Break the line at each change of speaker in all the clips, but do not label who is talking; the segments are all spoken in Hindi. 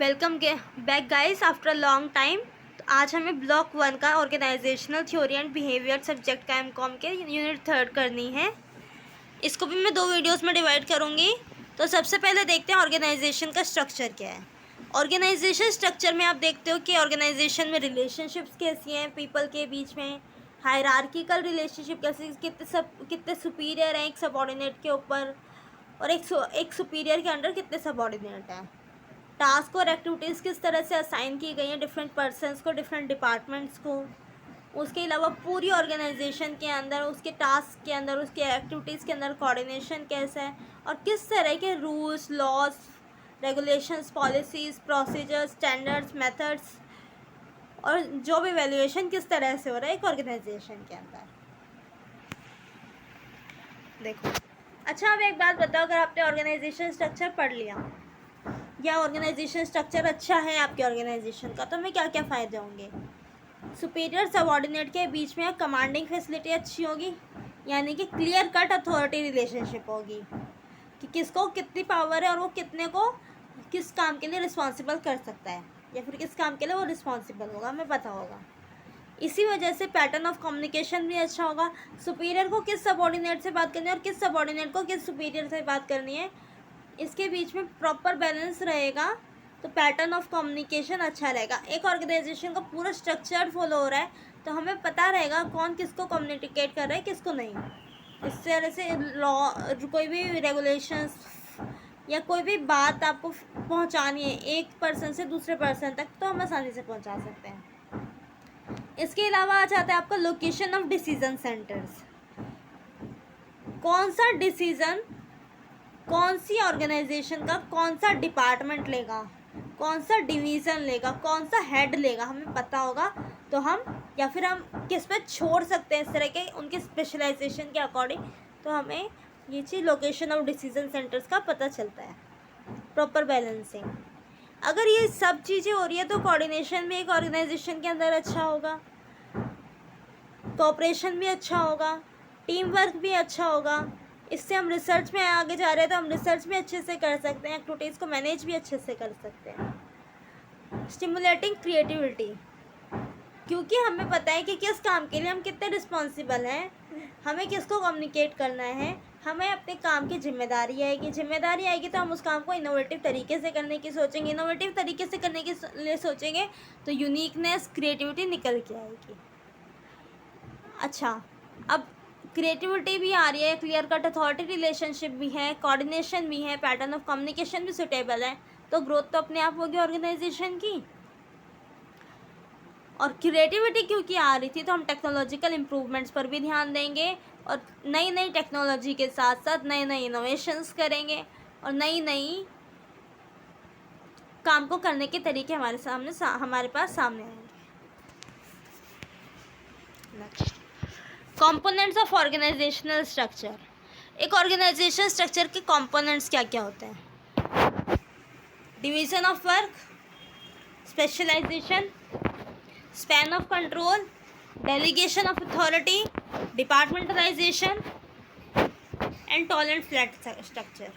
Welcome back guys after long time. तो आज हमें ब्लॉक 1 का organizational theory and behaviour subject का एमकॉम के यूनिट 3 करनी है। इसको भी मैं 2 वीडियोस में डिवाइड करूँगी। तो सबसे पहले देखते हैं ऑर्गेनाइजेशन का स्ट्रक्चर क्या है। ऑर्गेनाइजेशन स्ट्रक्चर में आप देखते हो कि ऑर्गेनाइजेशन में रिलेशनशिप्स कैसी हैं पीपल के बीच में, हायरार्किकल रिलेशनशिप कैसे, कितने सुपीरियर हैं एक सबऑर्डिनेट के ऊपर, और एक सुपीरियर के अंडर कितने सबऑर्डिनेट हैं। टास्क और एक्टिविटीज़ किस तरह से असाइन की गई हैं डिफरेंट पर्सनस को, डिफरेंट डिपार्टमेंट्स को। उसके अलावा पूरी ऑर्गेनाइजेशन के अंदर, उसके टास्क के अंदर, उसके एक्टिविटीज़ के अंदर कोऑर्डिनेशन कैसा है, और किस तरह के rules, laws, regulations, policies, procedures, standards, methods और जॉब इवैल्यूएशन किस तरह से हो रहा है एक ऑर्गेनाइजेशन के अंदर। देखो, अच्छा अब एक बात बताओ, अगर आपने ऑर्गेनाइजेशन स्ट्रक्चर पढ़ लिया या ऑर्गेनाइजेशन स्ट्रक्चर अच्छा है आपके ऑर्गेनाइजेशन का, तो हमें क्या क्या फ़ायदे होंगे। सुपीरियर सबऑर्डिनेट के बीच में कमांडिंग फैसिलिटी अच्छी होगी, यानी कि क्लियर कट अथॉरिटी रिलेशनशिप होगी कि किसको कितनी पावर है और वो कितने को किस काम के लिए रिस्पॉन्सिबल कर सकता है, या फिर किस काम के लिए वो रिस्पॉन्सिबल होगा हमें पता होगा। इसी वजह से पैटर्न ऑफ कम्युनिकेशन भी अच्छा होगा। सुपीरियर को किस सबऑर्डिनेट से बात करनी है और किस सबऑर्डिनेट को किस सुपीरियर से बात करनी है, इसके बीच में प्रॉपर बैलेंस रहेगा, तो पैटर्न ऑफ कम्युनिकेशन अच्छा रहेगा। एक ऑर्गेनाइजेशन का पूरा स्ट्रक्चर फॉलो हो रहा है तो हमें पता रहेगा कौन किसको कम्युनिकेट कर रहा है, किसको नहीं। इस तरह से लॉ, कोई भी रेगुलेशंस या कोई भी बात आपको पहुंचानी है एक पर्सन से दूसरे पर्सन तक, तो हम आसानी से पहुंचा सकते हैं। इसके अलावा आ जाता है आपका लोकेशन ऑफ डिसीजन सेंटर्स। कौन सा डिसीजन कौन सी ऑर्गेनाइजेशन का कौन सा डिपार्टमेंट लेगा, कौन सा डिवीज़न लेगा, कौन सा हेड लेगा, हमें पता होगा तो हम, या फिर हम किस पे छोड़ सकते हैं इस तरह के उनके स्पेशलाइजेशन के अकॉर्डिंग, तो हमें ये चीज़ लोकेशन ऑफ डिसीजन सेंटर्स का पता चलता है। प्रॉपर बैलेंसिंग, अगर ये सब चीज़ें हो रही है तो कोऑर्डिनेशन भी एक ऑर्गेनाइजेशन के अंदर अच्छा होगा, कोऑपरेशन भी अच्छा होगा, टीम वर्क भी अच्छा होगा। इससे हम रिसर्च में आगे जा रहे हैं तो हम रिसर्च भी अच्छे से कर सकते हैं, एक्टिविटीज़ को मैनेज भी अच्छे से कर सकते हैं। स्टिमुलेटिंग क्रिएटिविटी, क्योंकि हमें पता है कि किस काम के लिए हम कितने रिस्पॉन्सिबल हैं, हमें किसको कम्युनिकेट करना है, हमें अपने काम की जिम्मेदारी आएगी तो हम उस काम को इनोवेटिव तरीके से करने की सोचेंगे। इनोवेटिव तरीके से करने के लिए सोचेंगे तो यूनिकनेस, क्रिएटिविटी निकल के आएगी। अच्छा, अब क्रिएटिविटी भी आ रही है, क्लियर कट अथॉरिटी रिलेशनशिप भी है, कोऑर्डिनेशन भी है, पैटर्न ऑफ कम्युनिकेशन भी सुटेबल है, तो ग्रोथ तो अपने आप होगी ऑर्गेनाइजेशन की। और क्रिएटिविटी क्योंकि आ रही थी तो हम टेक्नोलॉजिकल इम्प्रूवमेंट्स पर भी ध्यान देंगे और नई नई टेक्नोलॉजी के साथ साथ नए नए इनोवेशंस करेंगे और नई नई काम को करने के तरीके हमारे पास सामने आएंगे। Components of organizational structure. एक ऑर्गेनाइजेशन स्ट्रक्चर के कंपोनेंट्स क्या क्या होते हैं। Division of work, specialization, span of control, delegation of authority, departmentalization and tall and flat structure.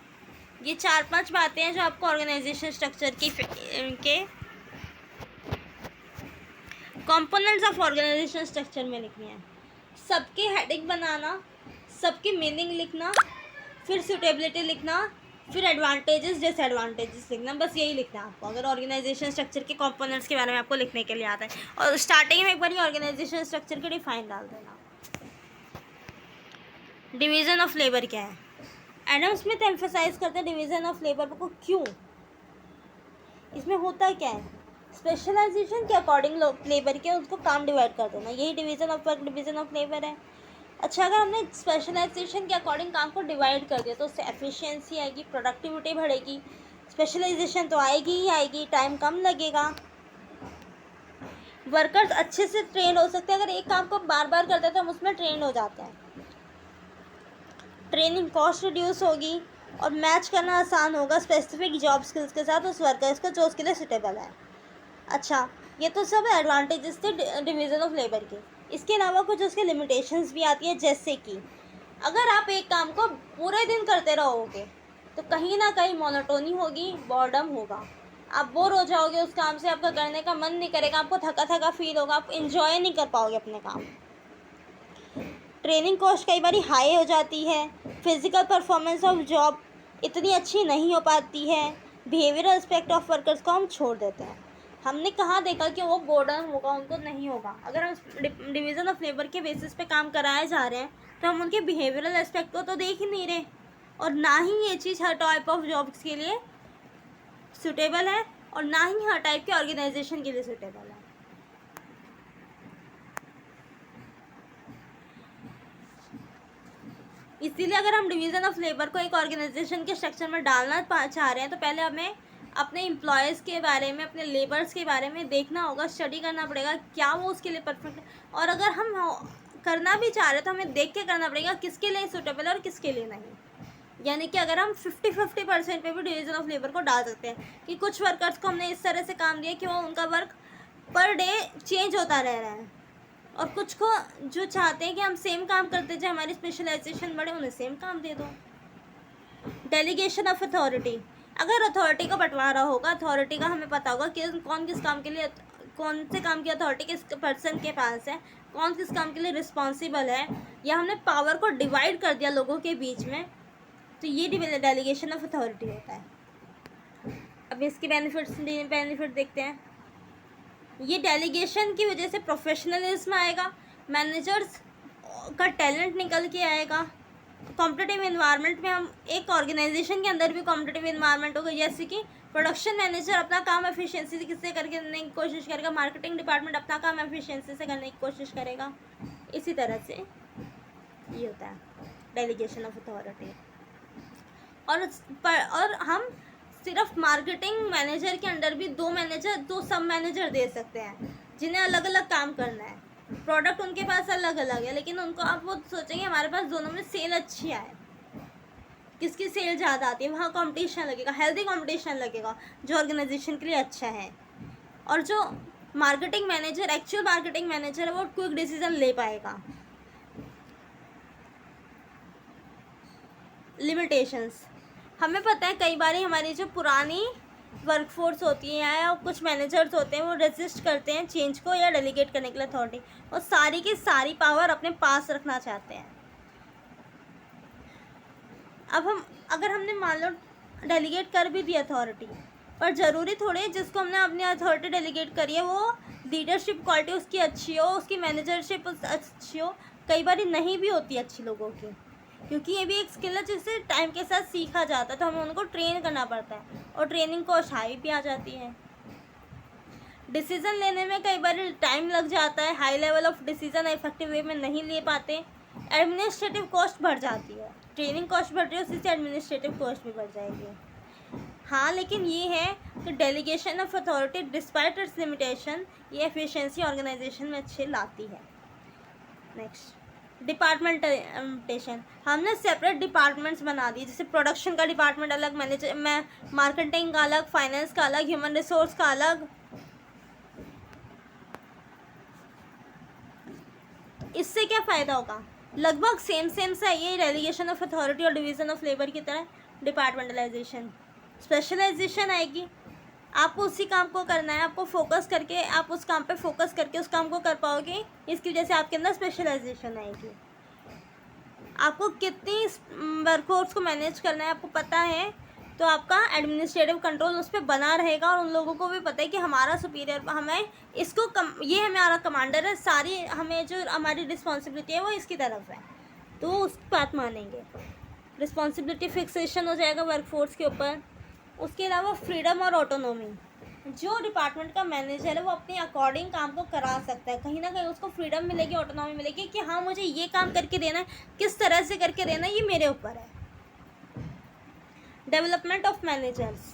ये 4-5 बातें हैं जो आपको ऑर्गेनाइजेशन स्ट्रक्चर के कंपोनेंट्स ऑफ ऑर्गेनाइजेशन स्ट्रक्चर में लिखनी है। सबकी हेडिंग बनाना, सबकी मीनिंग लिखना, फिर सूटेबिलिटी लिखना, फिर एडवांटेजेस डिसएडवांटेजेस लिखना, बस यही लिखना है आपको अगर ऑर्गेनाइजेशन स्ट्रक्चर के कंपोनेंट्स के बारे में आपको लिखने के लिए आता है। और स्टार्टिंग में एक बार ये ऑर्गेनाइजेशन स्ट्रक्चर के डिफाइन डाल देना। डिवीज़न ऑफ लेबर क्या है। एडम स्मिथ एम्फेसाइज करते हैं डिवीज़न ऑफ लेबर को, क्यों, इसमें होता क्या है। स्पेशलाइजेशन के अकॉर्डिंग लेबर के उसको काम डिवाइड कर देना, यही division of work, division of labour है। अच्छा, अगर हमने स्पेशलाइजेशन के अकॉर्डिंग काम को डिवाइड कर दिया तो उससे एफिशिएंसी आएगी, प्रोडक्टिविटी बढ़ेगी। स्पेशलाइजेशन तो आएगी ही आएगी, टाइम कम लगेगा, वर्कर्स अच्छे से ट्रेन हो सकते हैं। अगर एक काम को बार बार करते हैं तो हम उसमें ट्रेन हो जाते हैं, ट्रेनिंग कॉस्ट रिड्यूस होगी और मैच करना आसान होगा स्पेसिफिक जॉब स्किल्स के साथ उस वर्कर्स को जो उसके लिए सुटेबल है। अच्छा, ये तो सब एडवांटेजेस थे डिवीज़न ऑफ लेबर के। इसके अलावा कुछ उसके लिमिटेशंस भी आती है, जैसे कि अगर आप एक काम को पूरे दिन करते रहोगे तो कहीं ना कहीं मोनोटोनी होगी, बॉर्डम होगा। आप बोर हो जाओगे उस काम से, आपका करने का मन नहीं करेगा, आपको थका थका फील होगा, आप इंजॉय नहीं कर पाओगे अपने काम। ट्रेनिंग कॉस्ट कई बार हाई हो जाती है, फिजिकल परफॉर्मेंस ऑफ जॉब इतनी अच्छी नहीं हो पाती है, बिहेवियरल एस्पेक्ट ऑफ वर्कर्स को हम छोड़ देते हैं। हमने कहाँ देखा कि वो बोर्डन होगा, उनको नहीं होगा। अगर हम डिवीज़न ऑफ लेबर के बेसिस पे काम कराए जा रहे हैं तो हम उनके बिहेवियरल एस्पेक्ट को तो देख ही नहीं रहे, और ना ही ये चीज़ हर टाइप ऑफ जॉब्स के लिए सूटेबल है और ना ही हर टाइप के ऑर्गेनाइजेशन के लिए सूटेबल है। इसीलिए अगर हम डिवीज़न ऑफ लेबर को एक ऑर्गेनाइजेशन के स्ट्रक्चर में डालना चाह रहे हैं तो पहले हमें अपने एम्प्लॉयज़ के बारे में, अपने लेबर्स के बारे में देखना होगा, स्टडी करना पड़ेगा क्या वो उसके लिए परफेक्ट है। और अगर हम करना भी चाह रहे हैं तो हमें देख के करना पड़ेगा किसके लिए सूटेबल है और किसके लिए नहीं। यानी कि अगर हम 50-50% पे भी डिवीज़न ऑफ लेबर को डाल सकते हैं कि कुछ वर्कर्स को हमने इस तरह से काम दिया कि वो उनका वर्क पर डे चेंज होता रह रहा है, और कुछ को जो चाहते हैं कि हम सेम काम करते जाए, हमारी स्पेशलाइजेशन बढ़े, उन्हें सेम काम दे दो। डेलीगेशन ऑफ अथॉरिटी, अगर अथॉरिटी का बंटवारा होगा, अथॉरिटी का हमें पता होगा कि कौन किस काम के लिए, कौन से काम की अथॉरिटी किस पर्सन के पास है, कौन किस काम के लिए रिस्पॉन्सिबल है, या हमने पावर को डिवाइड कर दिया लोगों के बीच में, तो ये डेलीगेशन ऑफ अथॉरिटी होता है। अब इसके बेनिफिट देखते हैं। ये डेलीगेशन की वजह से प्रोफेशनलिज्म आएगा, मैनेजर्स का टैलेंट निकल के आएगा। कॉम्पिटिटिव इन्वायरमेंट में हम एक ऑर्गेनाइजेशन के अंदर भी कॉम्पिटिटिव इन्वायरमेंट होगा, जैसे कि प्रोडक्शन मैनेजर अपना काम एफिशिएंसी से करके करने की कोशिश करेगा, मार्केटिंग डिपार्टमेंट अपना काम एफिशिएंसी से करने की कोशिश करेगा। इसी तरह से ये होता है डेलीगेशन ऑफ अथॉरिटी। और हम सिर्फ मार्केटिंग मैनेजर के अंडर भी दो सब मैनेजर दे सकते हैं जिन्हें अलग अलग काम करना है। प्रोडक्ट उनके पास अलग अलग है, लेकिन उनको अब वो सोचेंगे हमारे पास दोनों में सेल अच्छी आए, किसकी सेल ज़्यादा आती है, वहाँ कंपटीशन लगेगा, हेल्दी कंपटीशन लगेगा जो ऑर्गेनाइजेशन के लिए अच्छा है। और जो marketing manager, actual marketing manager है, वो क्विक डिसीजन ले पाएगा। लिमिटेशंस, हमें पता है कई बार हमारी जो पुरानी वर्कफोर्स होती है या कुछ मैनेजर्स होते हैं वो रेजिस्ट करते हैं चेंज को या डेलीगेट करने के लिए अथॉरिटी, और सारी की सारी पावर अपने पास रखना चाहते हैं। अब अगर हमने मान लो डेलीगेट कर भी दी अथॉरिटी, पर ज़रूरी थोड़ी है जिसको हमने अपनी अथॉरिटी डेलीगेट करी है वो लीडरशिप क्वालिटी उसकी अच्छी हो, उसकी मैनेजरशिप अच्छी हो। कई बार नहीं भी होती अच्छी लोगों की, क्योंकि ये भी एक स्किल है जिससे टाइम के साथ सीखा जाता है, तो हमें उनको ट्रेन करना पड़ता है, और ट्रेनिंग कॉस्ट हाई भी आ जाती है। डिसीज़न लेने में कई बार टाइम लग जाता है, high level of decision effective way में नहीं ले पाते, एडमिनिस्ट्रेटिव कॉस्ट बढ़ जाती है, ट्रेनिंग कॉस्ट बढ़ रही है उसी से एडमिनिस्ट्रेटिव कॉस्ट भी बढ़ जाएगी। हाँ, लेकिन ये है कि delegation of authority despite it's limitation ये एफिशिएंसी ऑर्गेनाइजेशन में अच्छे लाती है। नेक्स्ट, डिपार्टमेंटेशन, हमने सेपरेट डिपार्टमेंट्स बना दिए, जैसे प्रोडक्शन का डिपार्टमेंट अलग, मार्केटिंग का अलग, फाइनेंस का अलग, ह्यूमन रिसोर्स का अलग। इससे क्या फ़ायदा होगा, लगभग सेम सा ये डेलीगेशन ऑफ अथॉरिटी और डिवीज़न ऑफ लेबर की तरह डिपार्टमेंटलाइजेशन। स्पेशलाइजेशन आएगी, आपको उसी काम को करना है, आपको फोकस करके आप उस काम पे फोकस करके उस काम को कर पाओगे, इसकी वजह से आपके अंदर स्पेशलाइजेशन आएगी। आपको कितनी वर्कफोर्स को मैनेज करना है आपको पता है, तो आपका एडमिनिस्ट्रेटिव कंट्रोल उस पर बना रहेगा, और उन लोगों को भी पता है कि हमारा सुपीरियर हमें इसको ये हमारा कमांडर है, सारी हमें जो हमारी रिस्पॉन्सिबिलिटी है वो इसकी तरफ है, तो उस बात मानेंगे। रिस्पॉन्सिबिलिटी फिक्सेशन हो जाएगा वर्कफोर्स के ऊपर। उसके अलावा फ्रीडम और ऑटोनोमी, जो डिपार्टमेंट का मैनेजर है वो अपने अकॉर्डिंग काम को करा सकता है, कहीं ना कहीं उसको फ्रीडम मिलेगी, ऑटोनॉमी मिलेगी कि हाँ मुझे ये काम करके देना है, किस तरह से करके देना है ये मेरे ऊपर है। डेवलपमेंट ऑफ मैनेजर्स,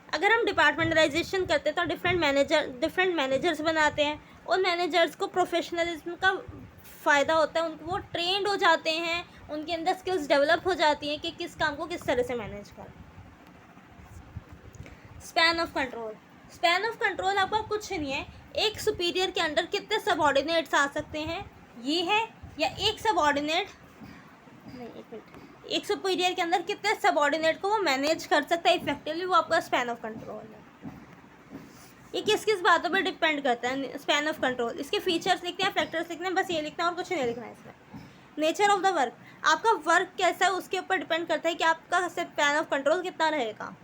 अगर हम डिपार्टमेंटलाइजेशन करते हैं तो डिफरेंट मैनेजर्स बनाते हैं, उन मैनेजर्स को प्रोफेशनलिज्म का फ़ायदा होता है, उनको वो ट्रेंड हो जाते हैं, उनके अंदर स्किल्स डेवलप हो जाती हैं कि किस काम को किस तरह से मैनेज करें। Span of control, span of control आपका कुछ नहीं है, एक सुपीरियर के अंडर कितने सबऑर्डिनेट्स आ सकते हैं ये है, या एक सुपीरियर के अंदर कितने सबऑर्डिनेट को वो मैनेज कर सकता है इफेक्टिवली, वो आपका स्पैन ऑफ कंट्रोल है। ये किस किस बातों पर डिपेंड करता है? स्पैन ऑफ कंट्रोल, इसके फीचर्स लिखते हैं, फैक्टर्स लिखते हैं, बस ये लिखना है और कुछ नहीं लिखना है इसमें। नेचर ऑफ द वर्क, आपका वर्क कैसा है उसके ऊपर डिपेंड करता है कि आपका स्पैन ऑफ कंट्रोल कितना रहेगा।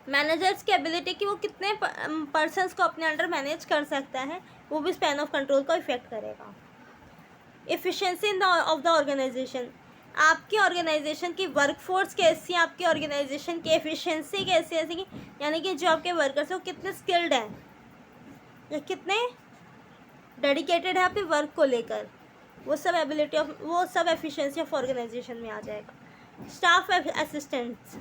मैनेजर्स की एबिलिटी कि वो कितने पर्सनस को अपने अंडर मैनेज कर सकता है, वो भी स्पैन ऑफ कंट्रोल को इफेक्ट करेगा। Efficiency in the of the organization, आपकी ऑर्गेनाइजेशन की वर्कफोर्स कैसी है, आपकी ऑर्गेनाइजेशन की एफिशिएंसी कैसी है, कि यानी कि जो आपके वर्कर्स हैं वो कितने स्किल्ड हैं या कितने डेडिकेटेड है अपने वर्क को लेकर, वो सब एबिलिटी ऑफ, वो सब एफिशिएंसी ऑफ ऑर्गेनाइजेशन में आ जाएगा। स्टाफ असिस्टेंट्स,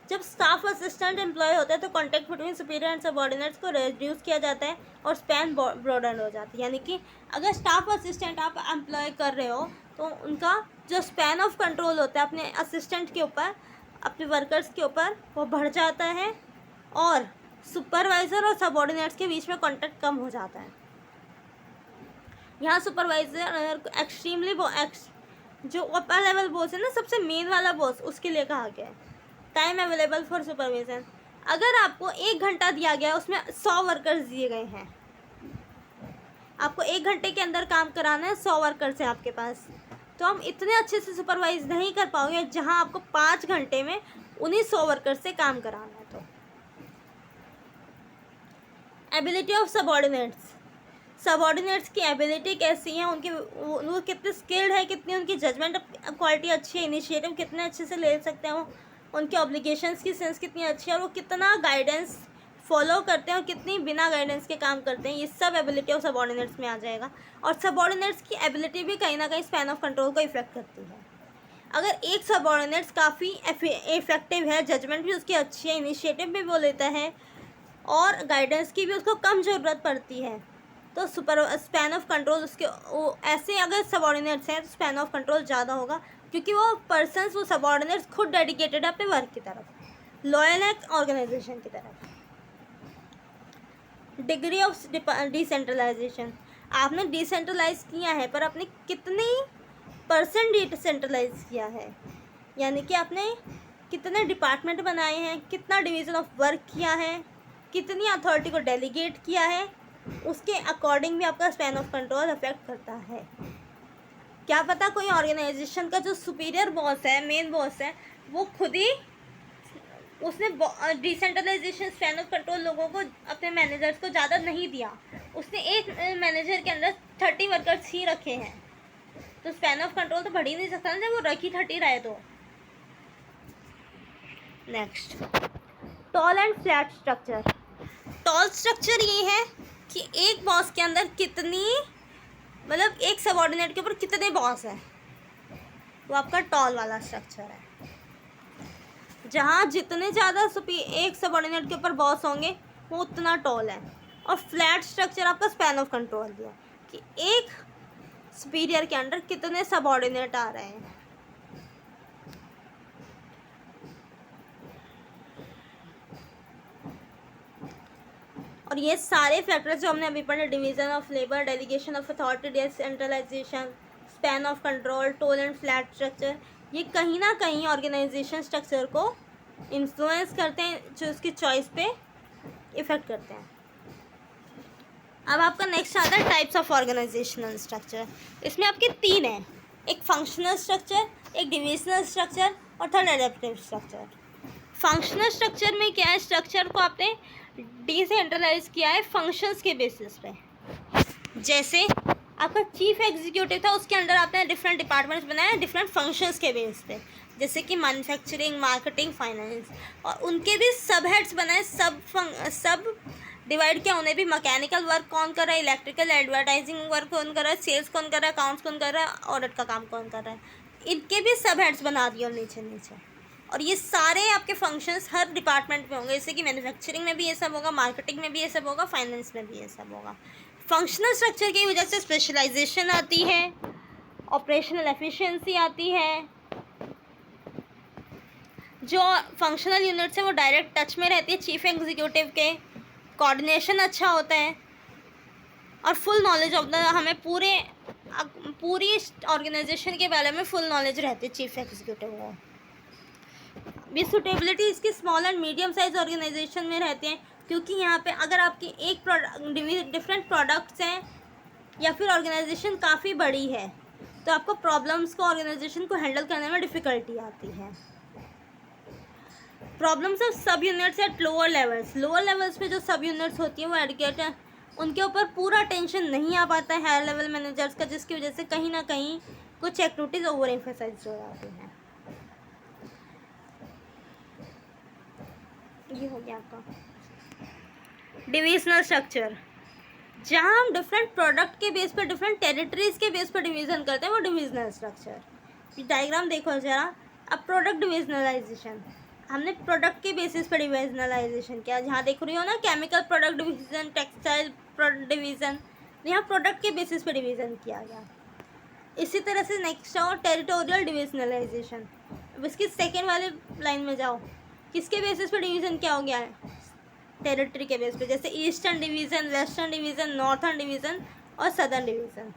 जब स्टाफ असिस्टेंट एम्प्लॉय होता है तो contact between superior and subordinates को रिड्यूस किया जाता है और स्पैन ब्रॉडन हो जाती है। यानी कि अगर स्टाफ असिस्टेंट आप एम्प्लॉय कर रहे हो तो उनका जो स्पैन ऑफ कंट्रोल होता है अपने असिस्टेंट के ऊपर, अपने वर्कर्स के ऊपर, वो बढ़ जाता है और सुपरवाइज़र और सबऑर्डिनेट्स के बीच में कॉन्टैक्ट कम हो जाता है। यहाँ सुपरवाइज़र एक्सट्रीमली जो अपर लेवल बॉस है ना, सबसे मेन वाला बॉस, उसके लिए कहा गया है। टाइम अवेलेबल फॉर सुपरविजन, अगर आपको 1 घंटा दिया गया है उसमें 100 वर्कर्स दिए गए हैं, आपको 1 घंटे के अंदर काम कराना है, 100 वर्कर्स हैं आपके पास, तो हम इतने अच्छे से सुपरवाइज नहीं कर पाओगे जहां आपको 5 घंटे में उन्हीं 100 वर्कर्स से काम कराना है। तो एबिलिटी ऑफ सबऑर्डिनेट्स, सबऑर्डिनेट्स की एबिलिटी कैसी है, उनकी वो कितने स्किल्ड है, कितनी उनकी जजमेंट क्वालिटी अच्छी है, इनिशिएटिव कितने अच्छे से ले सकते हैं वो, उनके ऑब्लिगेशंस की सेंस कितनी अच्छी है और वो कितना गाइडेंस फॉलो करते हैं और कितनी बिना गाइडेंस के काम करते हैं, ये सब एबिलिटी ऑफ सबऑर्डिनेट्स में आ जाएगा। और सबऑर्डिनेट्स की एबिलिटी भी कहीं ना कहीं स्पैन ऑफ कंट्रोल को इफेक्ट करती है। अगर एक सबऑर्डिनेट्स काफ़ी इफेक्टिव है, जजमेंट भी उसकी अच्छी है, इनिशिएटिव भी वो लेता है और गाइडेंस की भी उसको कम ज़रूरत पड़ती है, तो स्पैन ऑफ कंट्रोल उसके ऐसे अगर सबऑर्डिनेट्स हैं तो स्पैन ऑफ कंट्रोल ज़्यादा होगा, क्योंकि वो पर्सन्स, वो सबऑर्डिनेट्स खुद डेडिकेटेड है अपने वर्क की तरफ, लॉयल है ऑर्गेनाइजेशन की तरफ। डिग्री ऑफ डिसेंट्रलाइजेशन, आपने डिसेंट्रलाइज किया है पर आपने कितनी % डिसेंट्रलाइज किया है, यानी कि आपने कितने डिपार्टमेंट बनाए हैं, कितना डिवीज़न ऑफ वर्क किया है, कितनी अथॉरिटी को डेलीगेट किया है, उसके अकॉर्डिंग भी आपका स्पैन ऑफ कंट्रोल अफेक्ट करता है। क्या पता कोई ऑर्गेनाइजेशन का जो सुपीरियर बॉस है, मेन बॉस है, वो खुद ही उसने डिसेंट्रलाइजेशन स्पैन ऑफ कंट्रोल लोगों को, अपने मैनेजर्स को ज़्यादा नहीं दिया, उसने एक मैनेजर के अंदर 30 वर्कर्स ही रखे हैं, तो स्पैन ऑफ कंट्रोल तो बढ़ ही नहीं सकता ना जब वो रखी 30 रहे तो। Next, tall and flat structure. Tall structure ये है कि एक बॉस के अंदर कितनी, मतलब एक सबऑर्डिनेट के ऊपर कितने बॉस हैं, वो आपका टॉल वाला स्ट्रक्चर है, जहाँ जितने ज़्यादा एक सबऑर्डिनेट के ऊपर बॉस होंगे वो उतना टॉल है। और फ्लैट स्ट्रक्चर आपका स्पैन ऑफ कंट्रोल दिया कि एक सुपीरियर के अंडर कितने सबऑर्डिनेट आ रहे हैं। और ये सारे फैक्टर्स जो हमने अभी पढ़े, division of labour, delegation of authority, decentralization, span of control, tall and flat structure, ये कहीं ना कहीं ऑर्गेनाइजेशन स्ट्रक्चर को इन्फ्लुएंस करते हैं, जो उसकी चॉइस पे इफ़ेक्ट करते हैं। अब आपका नेक्स्ट आता है टाइप्स ऑफ ऑर्गेनाइजेशनल स्ट्रक्चर। इसमें आपके 3 हैं, एक फंक्शनल स्ट्रक्चर, एक डिविजनल स्ट्रक्चर और third adaptive structure. Functional structure में क्या है, स्ट्रक्चर को आपने डिसेंट्रलाइज किया है फंक्शंस के बेसिस पे। जैसे आपका चीफ एग्जीक्यूटिव था, उसके अंडर आपने डिफरेंट डिपार्टमेंट्स बनाए डिफरेंट फंक्शंस के बेस पे, जैसे कि मैन्युफैक्चरिंग, मार्केटिंग, फाइनेंस, और उनके भी सब हेड्स बनाए, सब डिवाइड किया, उन्हें भी मैकेनिकल वर्क कौन कर रहा है, इलेक्ट्रिकल, एडवर्टाइजिंग वर्क कौन कर रहा है, सेल्स कौन कर रहा है, अकाउंट्स कौन कर रहा है, ऑडिट का काम कौन कर रहा है, इनके भी सब हेड्स बना दिए नीचे नीचे। और ये सारे आपके फंक्शंस हर डिपार्टमेंट में होंगे, जैसे कि मैन्युफैक्चरिंग में भी ये सब होगा, मार्केटिंग में भी ये सब होगा, फाइनेंस में भी ये सब होगा। फंक्शनल स्ट्रक्चर की वजह से स्पेशलाइजेशन आती है, ऑपरेशनल एफिशिएंसी आती है, जो फंक्शनल यूनिट्स है वो डायरेक्ट टच में रहती है चीफ एग्जीक्यूटिव के, कोऑर्डिनेशन अच्छा होता है और फुल नॉलेज ऑफ द, हमें पूरी ऑर्गेनाइजेशन के बारे में फुल नॉलेज रहती है चीफ एग्जीक्यूटिव को। भी सुटेबिलिटी इसकी small and medium size organization में रहते हैं, क्योंकि यहाँ पे अगर आपकी एक डिफरेंट प्रोडक्ट्स हैं या फिर ऑर्गेनाइजेशन काफ़ी बड़ी है तो आपको प्रॉब्लम्स को, ऑर्गेनाइजेशन को हैंडल करने में डिफ़िकल्टी आती है। प्रॉब्लम्स ऑफ सब यूनिट्स एट लोअर लेवल्स पे जो सब यूनिट्स होती हैं वो एडुकेट हैं, उनके ऊपर पूरा टेंशन नहीं आ पाता है हायर लेवल मैनेजर्स का, जिसकी वजह से कहीं ना कहीं कुछ एक्टिविटीज़ ओवर एम्फेसाइज हो जाती हैं। ये हो गया आपका डिविजनल स्ट्रक्चर। जहाँ हम डिफरेंट प्रोडक्ट के बेस पर, डिफरेंट टेरिटरीज के बेस पर डिवीज़न करते हैं वो डिविजनल स्ट्रक्चर। डायग्राम देखो ज़रा। अब प्रोडक्ट डिविजनलाइजेशन, हमने प्रोडक्ट के बेसिस पर डिविजनलाइजेशन किया। जहाँ देख रही हो ना chemical product division, textile product division, यहाँ प्रोडक्ट के बेसिस पर डिवीज़न किया गया। इसी तरह से नेक्स्ट आओ टेरिटोरियल डिविजनलाइजेशन। अब इसकी सेकेंड वाले लाइन में जाओ, किसके बेसिस पर डिवीज़न क्या हो गया है? टेरिटरी के बेस पे, जैसे eastern division, western division, northern division और southern division.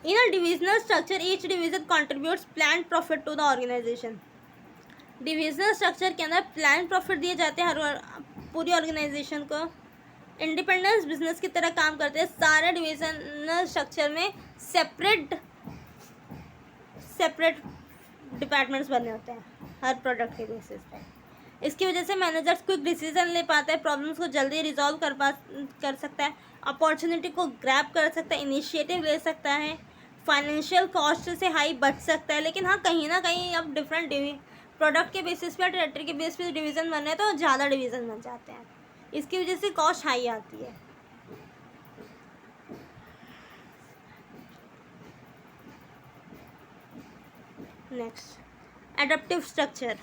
In a divisional structure, each division contributes planned profit to the organization. Divisional structure के अंदर प्लान प्रॉफिट दिए जाते हैं हर पूरी ऑर्गेनाइजेशन को। इंडिपेंडेंस बिजनेस की तरह काम करते हैं। सारे डिविजनल स्ट्रक्चर में सेपरेट डिपार्टमेंट्स बने होते हैं हर प्रोडक्ट के बेसिस पे। इसकी वजह से मैनेजर्स क्विक डिसीजन ले पाता है, प्रॉब्लम्स को जल्दी रिजॉल्व कर सकता है, अपॉर्चुनिटी को ग्रैब कर सकता है, इनिशिएटिव ले सकता है, फाइनेंशियल कॉस्ट से हाई बच सकता है। लेकिन हाँ, कहीं ना कहीं अब डिफरेंट प्रोडक्ट के बेसिस पे, टेरिटरी के बेसिस पे डिवीज़न बन रहे हैं तो ज़्यादा डिवीज़न बन जाते हैं, इसकी वजह से कॉस्ट हाई आती है। Next adaptive structure.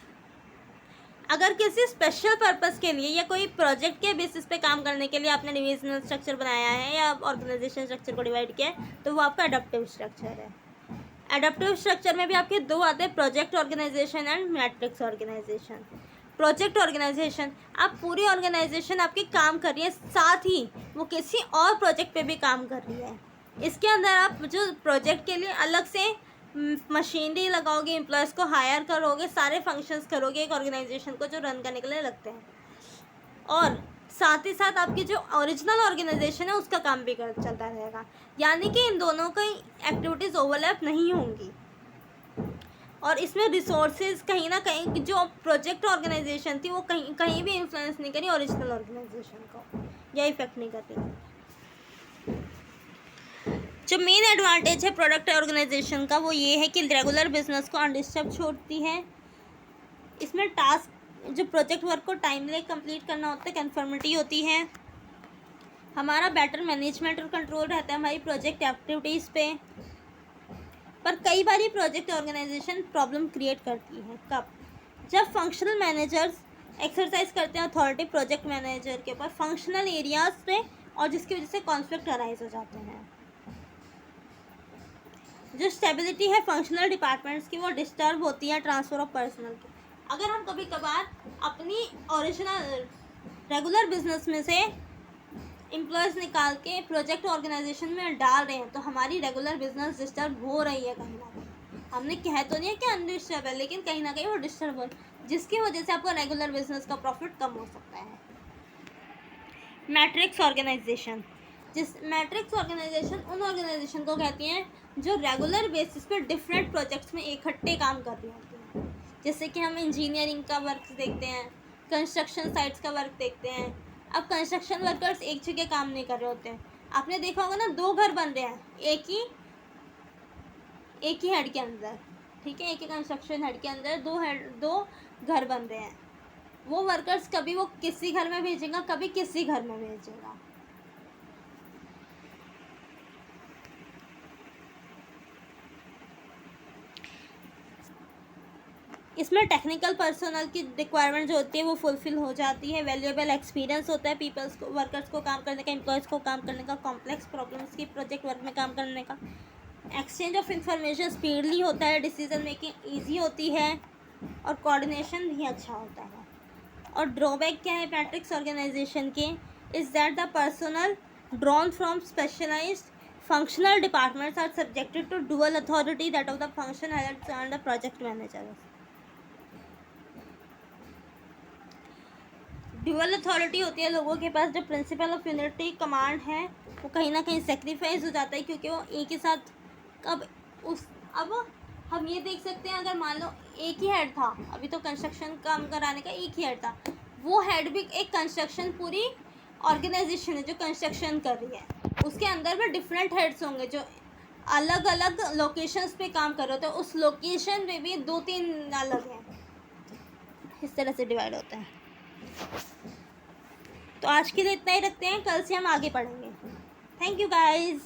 अगर किसी स्पेशल पर्पस के लिए या कोई प्रोजेक्ट के बेसिस पे काम करने के लिए आपने डिविजनल स्ट्रक्चर बनाया है या ऑर्गेनाइजेशन स्ट्रक्चर को डिवाइड किया है तो वो आपका एडप्टिव स्ट्रक्चर है। एडप्टिव स्ट्रक्चर में भी आपके दो आते हैं, project organization and matrix organization. Project organization, आप पूरी ऑर्गेनाइजेशन आपकी काम कर रही है, साथ ही वो किसी और प्रोजेक्ट पे भी काम कर रही है। इसके अंदर आप जो प्रोजेक्ट के लिए अलग से मशीनरी लगाओगे, एम्प्लॉयज़ को हायर करोगे, सारे फंक्शंस करोगे एक ऑर्गेनाइजेशन को जो रन करने के लिए लगते हैं, और साथ ही साथ आपकी जो ओरिजिनल ऑर्गेनाइजेशन है उसका काम भी चलता रहेगा। यानी कि इन दोनों की एक्टिविटीज़ ओवरलैप नहीं होंगी और इसमें रिसोर्सेज कहीं ना कहीं जो प्रोजेक्ट ऑर्गेनाइजेशन थी वो कहीं भी इन्फ्लुएंस नहीं करी ओरिजिनल ऑर्गेनाइजेशन को, या इफेक्ट नहीं करती। जो मेन एडवांटेज है प्रोडक्ट ऑर्गेनाइजेशन का वो ये है कि रेगुलर बिजनेस को अनडिस्टर्ब छोड़ती है। इसमें टास्क, जो प्रोजेक्ट वर्क को टाइमली कंप्लीट करना होता है, कन्फर्मिटी होती है। हमारा बेटर मैनेजमेंट और कंट्रोल रहता है हमारी प्रोजेक्ट एक्टिविटीज़ पे। पर कई बार प्रोजेक्ट ऑर्गेनाइजेशन प्रॉब्लम क्रिएट करती है। कब? जब फंक्शनल मैनेजर्स एक्सरसाइज करते हैं अथॉरिटी प्रोजेक्ट मैनेजर के ऊपर फंक्शनल एरियाज़ पे, और जिसकी वजह से कॉन्फ्लिक्ट अराइज हो जाते हैं। जो स्टेबिलिटी है फंक्शनल डिपार्टमेंट्स की वो डिस्टर्ब होती है ट्रांसफ़र ऑफ पर्सनल की। अगर हम कभी कभार अपनी ओरिजिनल रेगुलर बिजनेस में से एम्प्लॉयज़ निकाल के प्रोजेक्ट ऑर्गेनाइजेशन में डाल रहे हैं तो हमारी रेगुलर बिजनेस डिस्टर्ब हो रही है कहीं ना कहीं। हमने कह तो नहीं है कि अनडिस्टर्ब है, लेकिन कहीं ना कहीं वो डिस्टर्ब हो, जिसकी वजह से आपका रेगुलर बिजनेस का प्रॉफिट कम हो सकता है। मैट्रिक्स ऑर्गेनाइजेशन, मैट्रिक्स ऑर्गेनाइजेशन उन ऑर्गेनाइजेशन को कहती हैं जो रेगुलर बेसिस पे डिफरेंट प्रोजेक्ट्स में इकट्ठे काम कर रही होती हैं। जैसे कि हम इंजीनियरिंग का वर्क देखते हैं, कंस्ट्रक्शन साइट्स का वर्क देखते हैं। अब कंस्ट्रक्शन वर्कर्स एक जगह काम नहीं कर रहे होते हैं। आपने देखा होगा ना, दो घर बन रहे हैं एक ही हेड के अंदर, ठीक है, एक ही कंस्ट्रक्शन हेड के अंदर दो घर बन रहे हैं। वो वर्कर्स कभी वो किसी घर में भेजेगा, कभी किसी घर में भेजेगा। इसमें टेक्निकल पर्सनल की रिक्वायरमेंट जो होती है वो फुलफिल हो जाती है। वैल्यूएबल एक्सपीरियंस होता है पीपल्स को, वर्कर्स को काम करने का, एम्प्लॉयज़ को काम करने का, कॉम्प्लेक्स प्रॉब्लम्स की प्रोजेक्ट वर्क में काम करने का। एक्सचेंज ऑफ इंफॉर्मेशन स्पीडली होता है, डिसीजन मेकिंग ईजी होती है और कोऑर्डिनेशन भी अच्छा होता है। और ड्रॉबैक क्या है मैट्रिक्स ऑर्गेनाइजेशन के? Is that the personnel drawn from specialized functional departments are subjected to dual authority that of the function heads and the project managers. Dual authority होती है लोगों के पास, जो प्रिंसिपल ऑफ यूनिटी कमांड है वो कहीं ना कहीं सेक्रीफाइस हो जाता है, क्योंकि वो एक ही साथ अब हम ये देख सकते हैं, अगर मान लो एक ही हेड था, अभी तो कंस्ट्रक्शन काम कराने का एक ही हेड था, वो हेड भी एक कंस्ट्रक्शन पूरी ऑर्गेनाइजेशन है जो कंस्ट्रक्शन कर रही है, उसके अंदर में डिफरेंट हेड्स होंगे जो अलग अलग लोकेशंस पे काम कर रहे होते हैं, उस लोकेशन पे भी 2-3 अलग हैं, इस तरह से डिवाइड होता है। तो आज के लिए इतना ही रखते हैं, कल से हम आगे पढ़ेंगे। Thank you guys.